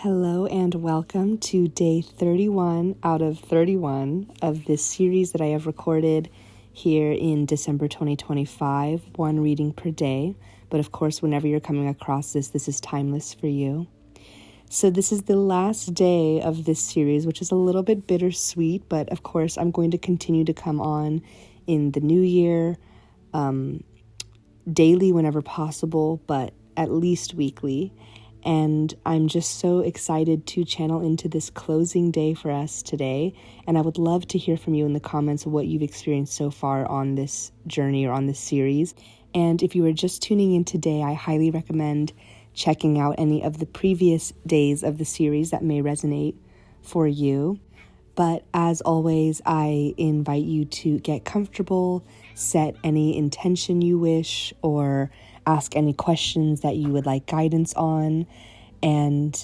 Hello and welcome to day 31 out of 31 of this series that I have recorded here in December 2025, one reading per day. But of course, whenever you're coming across this is timeless for you. So this is the last day of this series, which is a little bit bittersweet, but of course, I'm going to continue to come on in the new year, daily whenever possible, but at least weekly. And I'm just so excited to channel into this closing day for us today. And I would love to hear from you in the comments what you've experienced so far on this journey or on this series. And if you are just tuning in today, I highly recommend checking out any of the previous days of the series that may resonate for you. But as always, I invite you to get comfortable, set any intention you wish, or ask any questions that you would like guidance on. And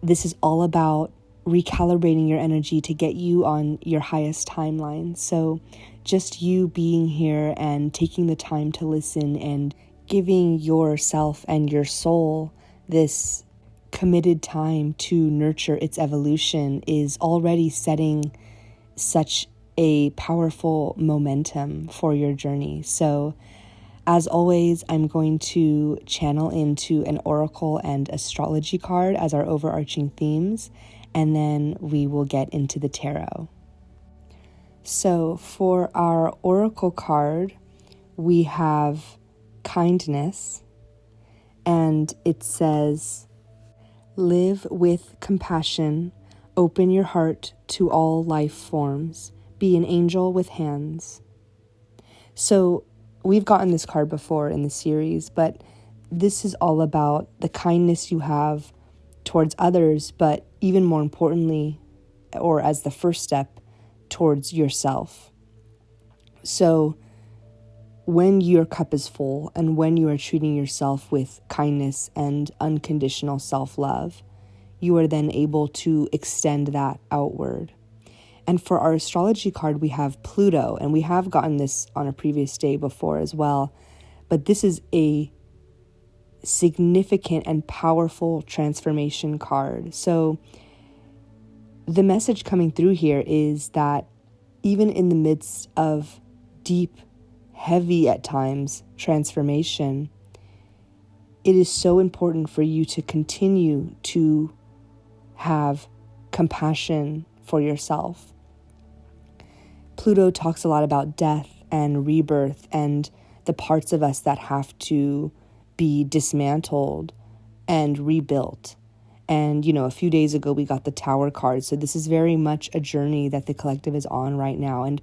this is all about recalibrating your energy to get you on your highest timeline. So just you being here and taking the time to listen and giving yourself and your soul this committed time to nurture its evolution is already setting such a powerful momentum for your journey. So as always, I'm going to channel into an oracle and astrology card as our overarching themes, and then we will get into the tarot. So for our oracle card, we have kindness, and it says, "Live with compassion, open your heart to all life forms, be an angel with hands." So we've gotten this card before in the series, but this is all about the kindness you have towards others, but even more importantly, or as the first step, towards yourself. So when your cup is full and when you are treating yourself with kindness and unconditional self-love, you are then able to extend that outward. And for our astrology card, we have Pluto, and we have gotten this on a previous day before as well. But this is a significant and powerful transformation card. So the message coming through here is that even in the midst of deep, heavy at times transformation, it is so important for you to continue to have compassion for yourself. Pluto talks a lot about death and rebirth and the parts of us that have to be dismantled and rebuilt. And, a few days ago we got the Tower card. So this is very much a journey that the collective is on right now. And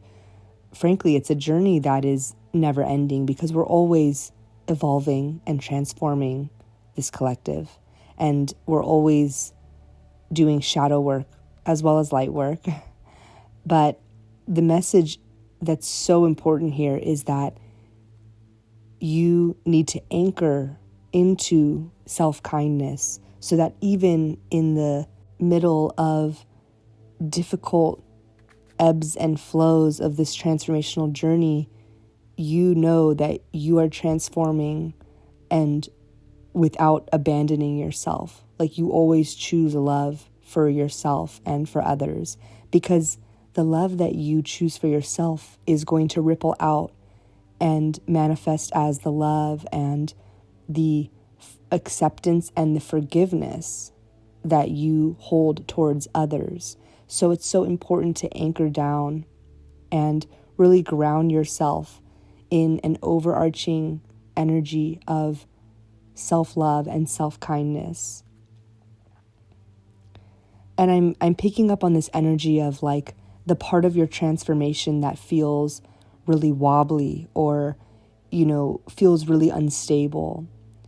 frankly, it's a journey that is never ending because we're always evolving and transforming this collective. And we're always doing shadow work as well as light work. But the message that's so important here is that you need to anchor into self-kindness so that even in the middle of difficult ebbs and flows of this transformational journey, you know that you are transforming and without abandoning yourself. Like you always choose love for yourself and for others, because the love that you choose for yourself is going to ripple out and manifest as the love and the acceptance and the forgiveness that you hold towards others. So it's so important to anchor down and really ground yourself in an overarching energy of self-love and self-kindness. And I'm picking up on this energy of like the part of your transformation that feels really wobbly or, feels really unstable.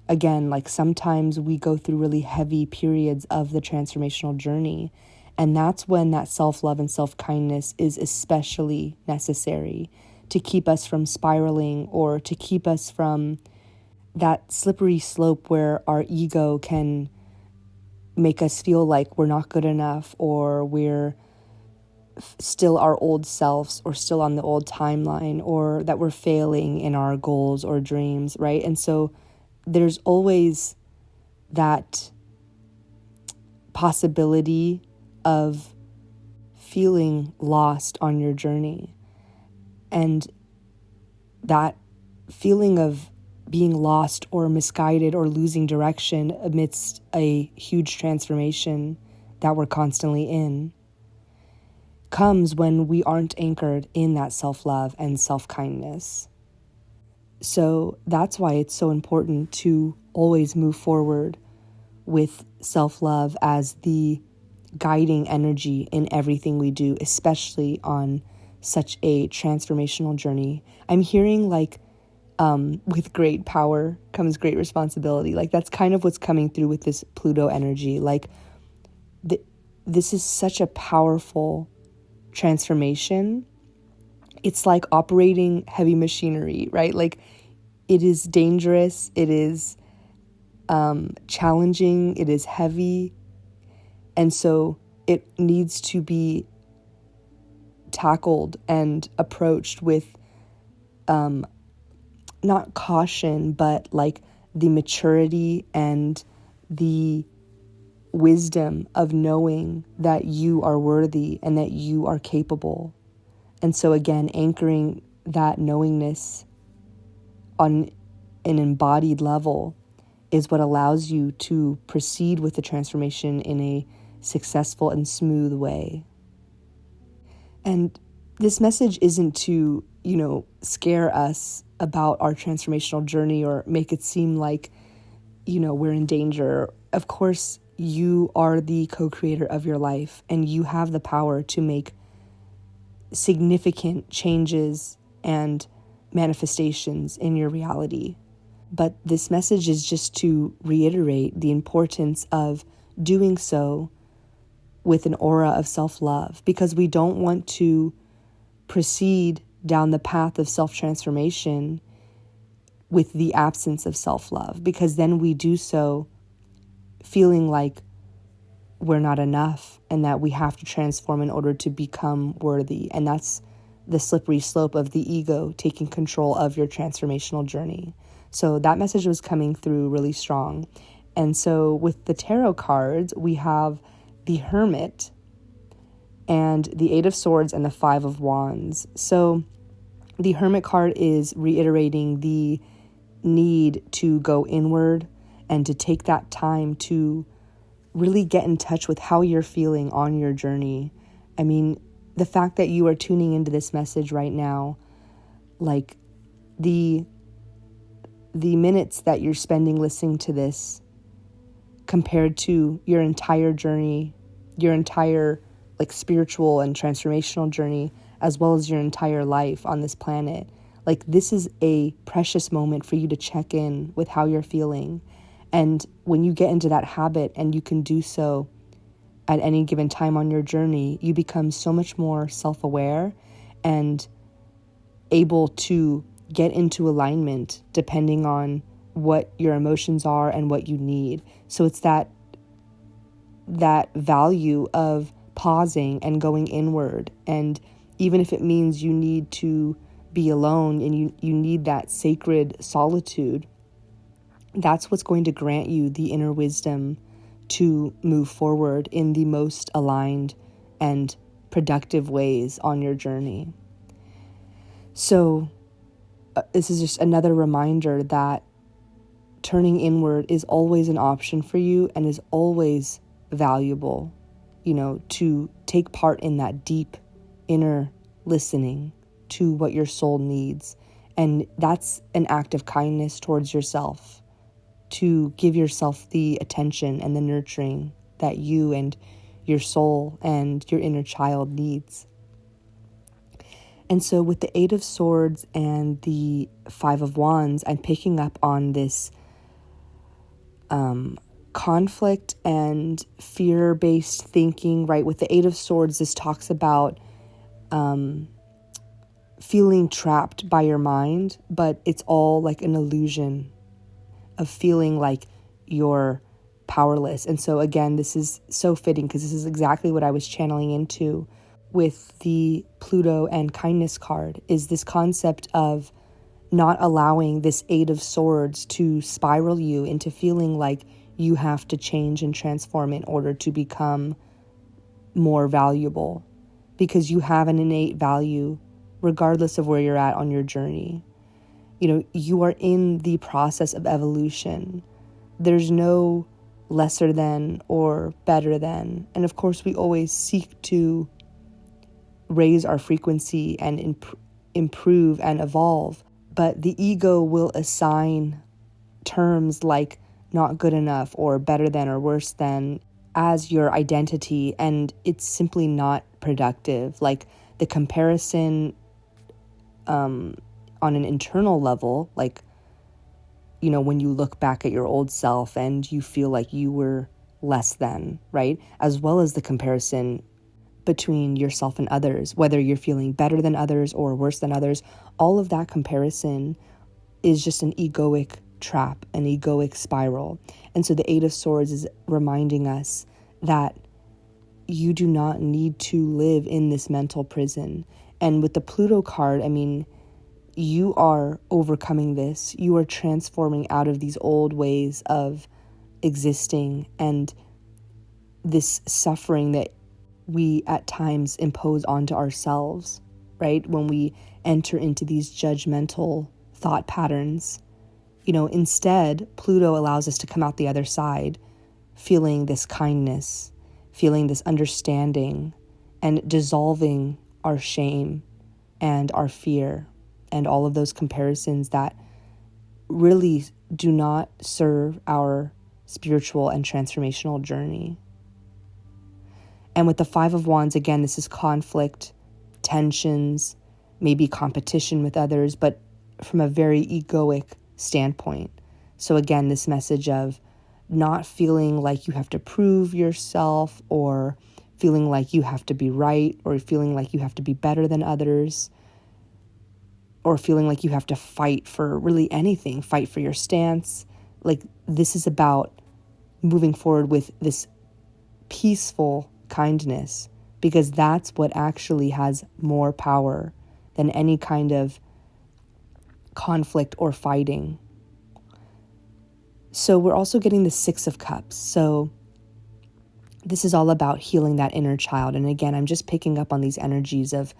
Again, like sometimes we go through really heavy periods of the transformational journey. And that's when that self-love and self-kindness is especially necessary to keep us from spiraling or to keep us from that slippery slope where our ego can make us feel like we're not good enough or we're still our old selves or still on the old timeline or that we're failing in our goals or dreams, right? And so there's always that possibility of feeling lost on your journey. And that feeling of being lost or misguided or losing direction amidst a huge transformation that we're constantly in comes when we aren't anchored in that self-love and self-kindness. So that's why it's so important to always move forward with self-love as the guiding energy in everything we do, especially on such a transformational journey. I'm hearing with great power comes great responsibility. Like that's kind of what's coming through with this Pluto energy. Like this is such a powerful transformation. It's like operating heavy machinery, right? Like it is dangerous. It is challenging. It is heavy. And so it needs to be tackled and approached with not caution, but like the maturity and the wisdom of knowing that you are worthy and that you are capable. And so again, anchoring that knowingness on an embodied level is what allows you to proceed with the transformation in a successful and smooth way. And this message isn't to, scare us about our transformational journey or make it seem like, we're in danger. Of course, you are the co-creator of your life and you have the power to make significant changes and manifestations in your reality. But this message is just to reiterate the importance of doing so with an aura of self-love, because we don't want to proceed down the path of self-transformation with the absence of self-love, because then we do so feeling like we're not enough and that we have to transform in order to become worthy. And that's the slippery slope of the ego taking control of your transformational journey. So that message was coming through really strong. And so with the tarot cards, we have the Hermit and the Eight of Swords and the Five of Wands. So the Hermit card is reiterating the need to go inward and to take that time to really get in touch with how you're feeling on your journey. I mean, the fact that you are tuning into this message right now, like the minutes that you're spending listening to this compared to your entire journey, your entire spiritual and transformational journey, as well as your entire life on this planet. Like this is a precious moment for you to check in with how you're feeling. And when you get into that habit and you can do so at any given time on your journey, you become so much more self-aware and able to get into alignment depending on what your emotions are and what you need. So it's that value of pausing and going inward. And even if it means you need to be alone and you need that sacred solitude, that's what's going to grant you the inner wisdom to move forward in the most aligned and productive ways on your journey. So this is just another reminder that turning inward is always an option for you and is always valuable, to take part in that deep inner listening to what your soul needs. And that's an act of kindness towards yourself, to give yourself the attention and the nurturing that you and your soul and your inner child needs. And so with the Eight of Swords and the Five of Wands, I'm picking up on this conflict and fear-based thinking, right? With the Eight of Swords, this talks about feeling trapped by your mind, but it's all like an illusion of feeling like you're powerless. And so again, this is so fitting because this is exactly what I was channeling into with the Pluto and Kindness card, is this concept of not allowing this Eight of Swords to spiral you into feeling like you have to change and transform in order to become more valuable, because you have an innate value regardless of where you're at on your journey. You are in the process of evolution. There's no lesser than or better than. And of course, we always seek to raise our frequency and improve and evolve. But the ego will assign terms like not good enough or better than or worse than as your identity, and it's simply not productive. Like the comparison on an internal level, like, when you look back at your old self and you feel like you were less than, right? As well as the comparison between yourself and others, whether you're feeling better than others or worse than others, all of that comparison is just an egoic trap, an egoic spiral. And so the Eight of Swords is reminding us that you do not need to live in this mental prison. And with the Pluto card, you are overcoming this. You are transforming out of these old ways of existing and this suffering that we at times impose onto ourselves, right? When we enter into these judgmental thought patterns. Instead, Pluto allows us to come out the other side feeling this kindness, feeling this understanding, and dissolving our shame and our fear and all of those comparisons that really do not serve our spiritual and transformational journey. And with the Five of Wands, again, this is conflict, tensions, maybe competition with others, but from a very egoic standpoint. So again, this message of not feeling like you have to prove yourself, or feeling like you have to be right, or feeling like you have to be better than others, or feeling like you have to fight for really anything, fight for your stance. Like, this is about moving forward with this peaceful kindness, because that's what actually has more power than any kind of conflict or fighting. So we're also getting the Six of Cups. So this is all about healing that inner child. And again, I'm just picking up on these energies of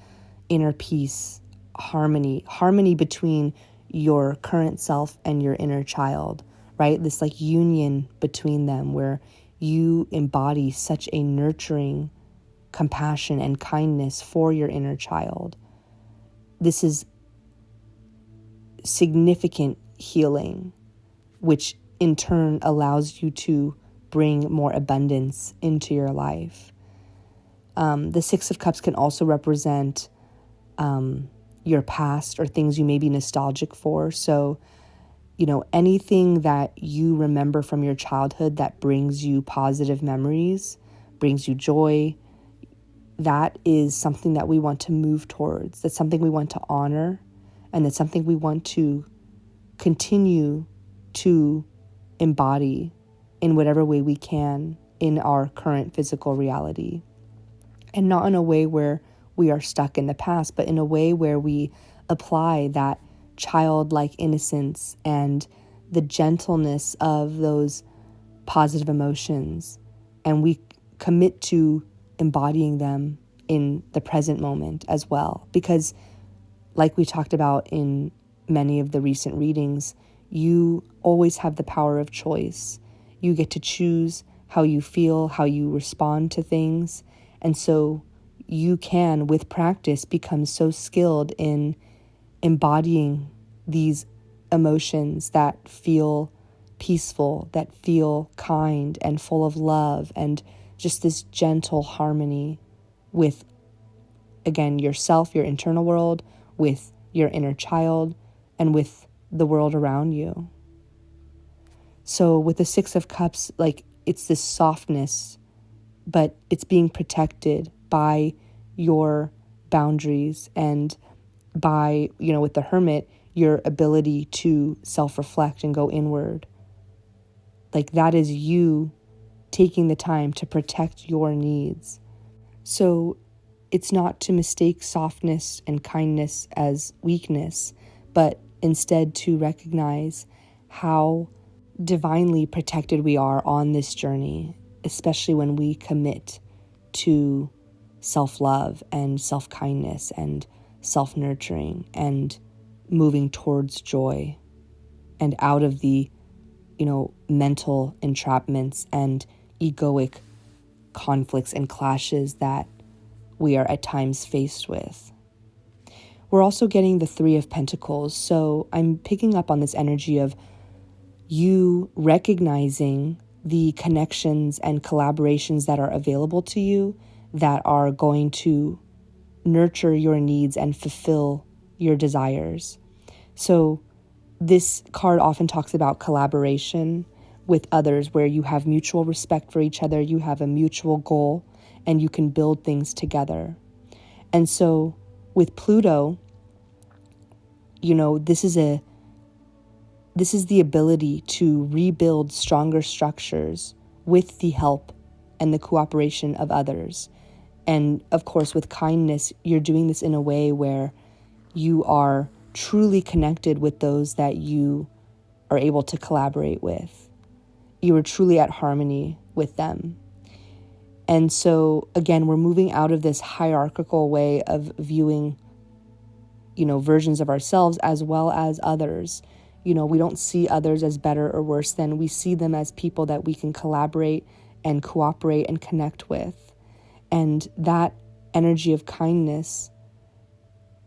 inner peace, harmony between your current self and your inner child, right? This like union between them where you embody such a nurturing compassion and kindness for your inner child. This is significant healing, which in turn allows you to bring more abundance into your life. The Six of Cups can also represent your past or things you may be nostalgic for. So, anything that you remember from your childhood that brings you positive memories, brings you joy, that is something that we want to move towards. That's something we want to honor, and it's something we want to continue to embody in whatever way we can in our current physical reality. And not in a way where we are stuck in the past, but in a way where we apply that childlike innocence and the gentleness of those positive emotions, and we commit to embodying them in the present moment as well. Because like we talked about in many of the recent readings, you always have the power of choice. You get to choose how you feel, how you respond to things. And so you can, with practice, become so skilled in embodying these emotions that feel peaceful, that feel kind and full of love, and just this gentle harmony with, again, yourself, your internal world, with your inner child, and with the world around you. So with the Six of Cups, like, it's this softness, but it's being protected by your boundaries and by, with the Hermit, your ability to self-reflect and go inward. Like, that is you taking the time to protect your needs. So it's not to mistake softness and kindness as weakness, but instead to recognize how divinely protected we are on this journey, especially when we commit to self-love and self-kindness and self-nurturing and moving towards joy and out of the, mental entrapments and egoic conflicts and clashes that we are at times faced with. We're also getting the Three of Pentacles. So I'm picking up on this energy of you recognizing the connections and collaborations that are available to you that are going to nurture your needs and fulfill your desires. So this card often talks about collaboration with others where you have mutual respect for each other, you have a mutual goal, and you can build things together. And so with Pluto, this is the ability to rebuild stronger structures with the help and the cooperation of others. And of course, with kindness, you're doing this in a way where you are truly connected with those that you are able to collaborate with. You are truly at harmony with them. And so, again, we're moving out of this hierarchical way of viewing, versions of ourselves as well as others. We don't see others as better or worse than. We see them as people that we can collaborate and cooperate and connect with. And that energy of kindness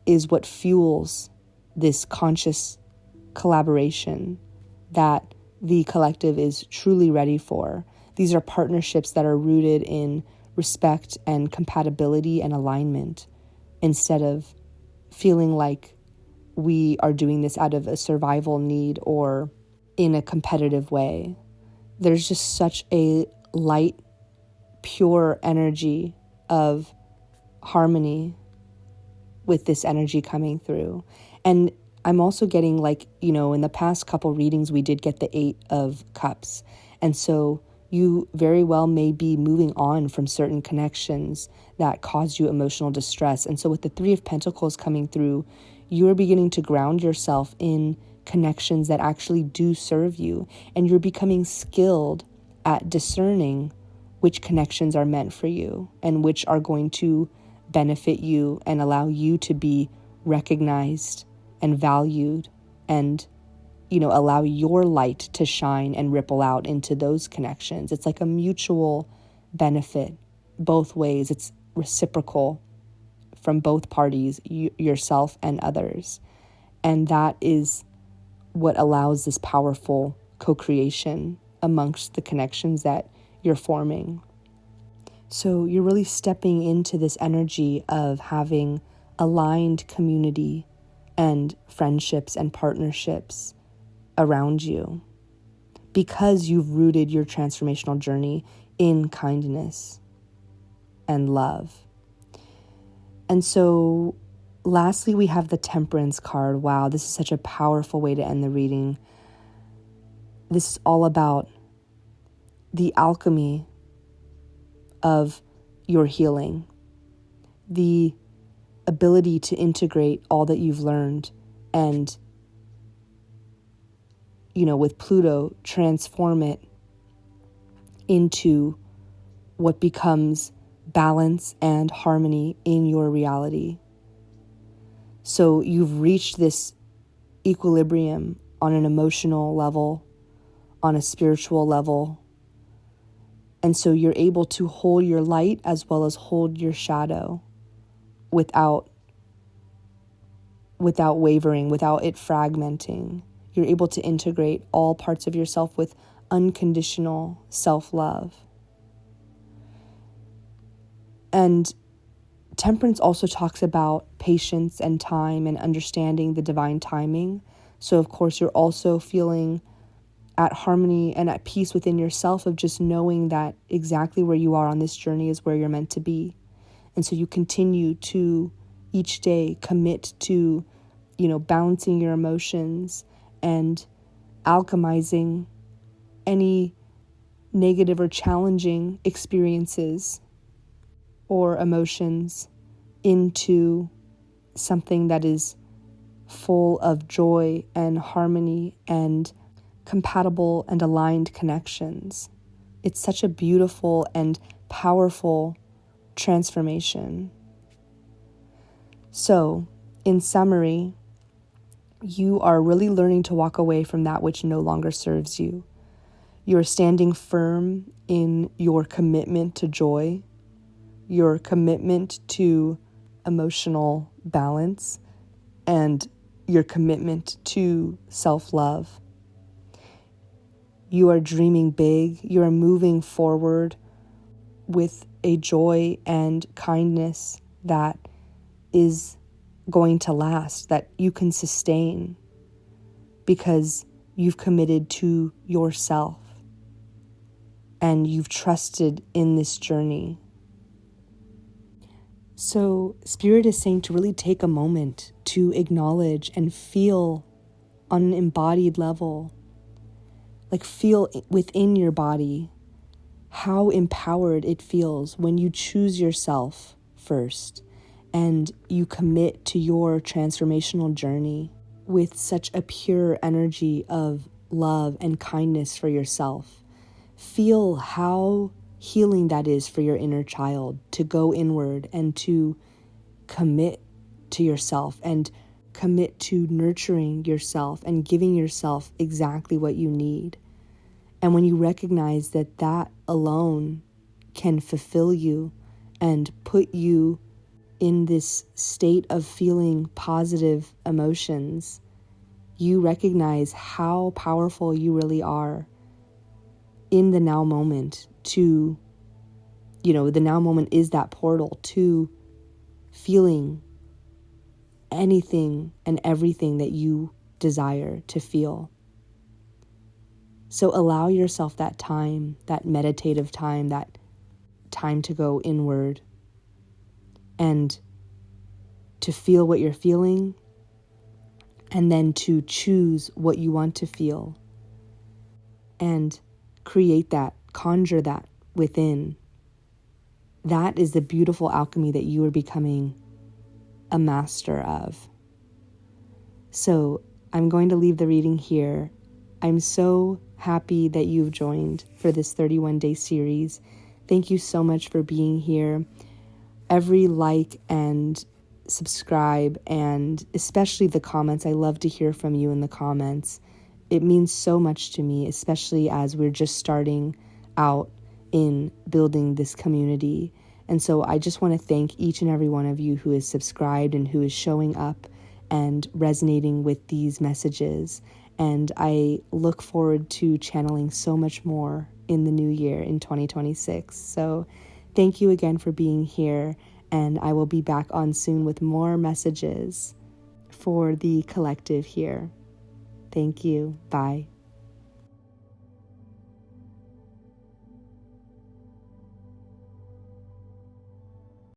is what fuels this conscious collaboration that the collective is truly ready for. These are partnerships that are rooted in respect and compatibility and alignment, instead of feeling like we are doing this out of a survival need or in a competitive way. There's just such a light, pure energy of harmony with this energy coming through. And I'm also getting in the past couple readings, we did get the 8 of Cups. And so you very well may be moving on from certain connections that cause you emotional distress. And so with the 3 of Pentacles coming through, you are beginning to ground yourself in connections that actually do serve you. And you're becoming skilled at discerning which connections are meant for you and which are going to benefit you and allow you to be recognized and valued and, allow your light to shine and ripple out into those connections. It's like a mutual benefit both ways. It's reciprocal from both parties, yourself and others. And that is what allows this powerful co-creation amongst the connections that you're forming. So you're really stepping into this energy of having aligned community and friendships and partnerships around you because you've rooted your transformational journey in kindness and love. And so lastly, we have the Temperance card. Wow, this is such a powerful way to end the reading. This is all about the alchemy of your healing, the ability to integrate all that you've learned and, with Pluto, transform it into what becomes balance and harmony in your reality. So you've reached this equilibrium on an emotional level, on a spiritual level. And so you're able to hold your light as well as hold your shadow without wavering, without it fragmenting. You're able to integrate all parts of yourself with unconditional self-love. And Temperance also talks about patience and time and understanding the divine timing. So of course you're also feeling at harmony and at peace within yourself of just knowing that exactly where you are on this journey is where you're meant to be. And so you continue to each day commit to, balancing your emotions and alchemizing any negative or challenging experiences or emotions into something that is full of joy and harmony and compatible and aligned connections. It's such a beautiful and powerful transformation. So, in summary, you are really learning to walk away from that which no longer serves you. You're standing firm in your commitment to joy, your commitment to emotional balance, and your commitment to self-love. You are dreaming big. You are moving forward with a joy and kindness that is going to last, that you can sustain because you've committed to yourself and you've trusted in this journey. So Spirit is saying to really take a moment to acknowledge and feel on an embodied level, like feel within your body how empowered it feels when you choose yourself first and you commit to your transformational journey with such a pure energy of love and kindness for yourself. Feel how healing that is for your inner child to go inward and to commit to yourself and commit to nurturing yourself and giving yourself exactly what you need. And when you recognize that that alone can fulfill you and put you in this state of feeling positive emotions, you recognize how powerful you really are in the now moment to, the now moment is that portal to feeling anything and everything that you desire to feel. So allow yourself that time, that meditative time, that time to go inward and to feel what you're feeling, and then to choose what you want to feel and create that, conjure that within. That is the beautiful alchemy that you are becoming a master of. So I'm going to leave the reading here. I'm so happy that you've joined for this 31-day series. Thank you so much for being here. Every like and subscribe, and especially the comments. I love to hear from you in the comments. It means so much to me, especially as we're just starting out in building this community. And so I just want to thank each and every one of you who is subscribed and who is showing up and resonating with these messages. And I look forward to channeling so much more in the new year, in 2026. So thank you again for being here. And I will be back on soon with more messages for the collective here. Thank you. Bye.